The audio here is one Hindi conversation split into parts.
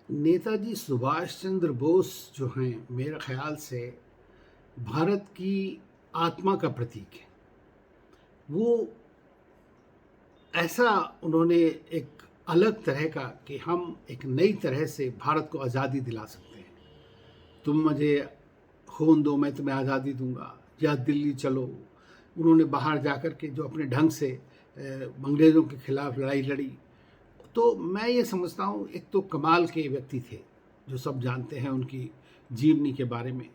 नेताजी सुभाष चंद्र बोस जो हैं, मेरे ख्याल से भारत की आत्मा का प्रतीक है। वो ऐसा उन्होंने एक अलग तरह का कि हम एक नई तरह से भारत को आज़ादी दिला सकते हैं। तुम मुझे खून दो, मैं तुम्हें आज़ादी दूंगा, या दिल्ली चलो। उन्होंने बाहर जाकर के जो अपने ढंग से अंग्रेज़ों के खिलाफ लड़ाई लड़ी। तो मैं ये समझता हूँ, एक तो कमाल के व्यक्ति थे जो सब जानते हैं उनकी जीवनी के बारे में।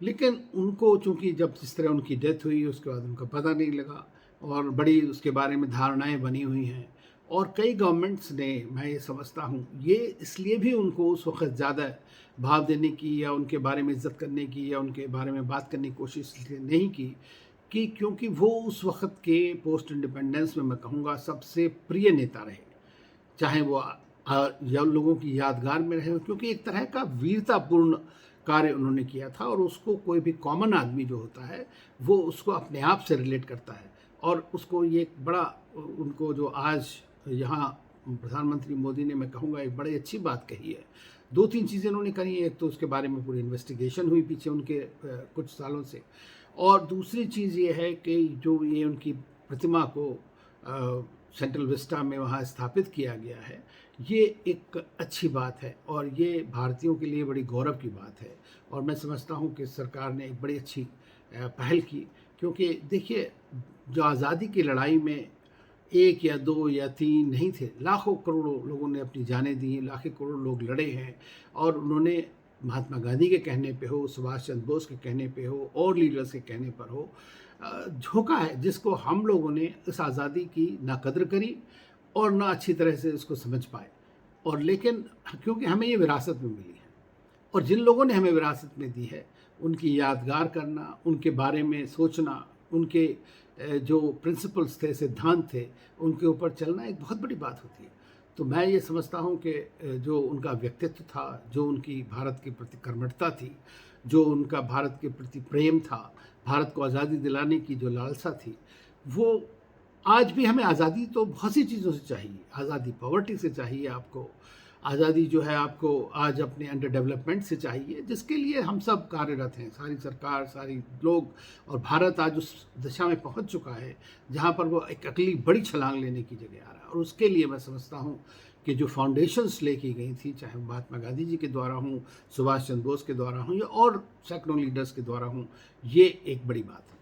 लेकिन उनको चूंकि जब जिस तरह उनकी डेथ हुई उसके बाद उनका पता नहीं लगा, और बड़ी उसके बारे में धारणाएं बनी हुई हैं। और कई गवर्नमेंट्स ने, मैं ये समझता हूँ, ये इसलिए भी उनको उस वक्त ज़्यादा भाव देने की या उनके बारे में इज्जत करने की या उनके बारे में बात करने की कोशिश इसलिए नहीं की कि क्योंकि वो उस वक्त के पोस्ट इंडिपेंडेंस में, मैं कहूँगा, सबसे प्रिय नेता रहे। चाहे वो या लोगों की यादगार में रहे, क्योंकि एक तरह का वीरतापूर्ण कार्य उन्होंने किया था, और उसको कोई भी कॉमन आदमी जो होता है वो उसको अपने आप से रिलेट करता है। और उसको ये एक बड़ा, उनको जो आज यहाँ प्रधानमंत्री मोदी ने, मैं कहूँगा, एक बड़ी अच्छी बात कही है। दो तीन चीज़ें उन्होंने करी। एक तो उसके बारे में पूरी इन्वेस्टिगेशन हुई पीछे उनके कुछ सालों से, और दूसरी चीज़ ये है कि जो ये उनकी प्रतिमा को सेंट्रल विस्टा में वहाँ स्थापित किया गया है, ये एक अच्छी बात है और ये भारतीयों के लिए बड़ी गौरव की बात है। और मैं समझता हूँ कि सरकार ने एक बड़ी अच्छी पहल की, क्योंकि देखिए, जो आज़ादी की लड़ाई में एक या दो या तीन नहीं थे, लाखों करोड़ों लोगों ने अपनी जानें दी, लाखों करोड़ लोग लड़े हैं। और उन्होंने, महात्मा गांधी के कहने पे हो, सुभाष चंद्र बोस के कहने पे हो, और लीडर्स के कहने पर हो, झोंका है, जिसको हम लोगों ने इस आज़ादी की ना कद्र करी और ना अच्छी तरह से इसको समझ पाए। और लेकिन क्योंकि हमें ये विरासत में मिली है, और जिन लोगों ने हमें विरासत में दी है उनकी यादगार करना, उनके बारे में सोचना, उनके जो प्रिंसिपल्स थे, सिद्धांत थे, उनके ऊपर चलना एक बहुत बड़ी बात होती है। तो मैं ये समझता हूँ कि जो उनका व्यक्तित्व था, जो उनकी भारत के प्रति कर्मठता थी, जो उनका भारत के प्रति प्रेम था, भारत को आज़ादी दिलाने की जो लालसा थी, वो आज भी हमें आज़ादी तो बहुत सी चीज़ों से चाहिए। आज़ादी पॉवर्टी से चाहिए आपको, आज़ादी जो है आपको आज अपने अंडर डेवलपमेंट से चाहिए, जिसके लिए हम सब कार्यरत हैं, सारी सरकार, सारी लोग। और भारत आज उस दिशा में पहुंच चुका है जहां पर वो एक अगली बड़ी छलांग लेने की जगह आ रहा है। और उसके लिए मैं समझता हूं कि जो फाउंडेशंस लेकी गई थी, चाहे महात्मा गांधी जी के द्वारा हों, सुभाष चंद्र बोस के द्वारा हों, या और सैकड़ों लीडर्स के द्वारा हों, ये एक बड़ी बात है।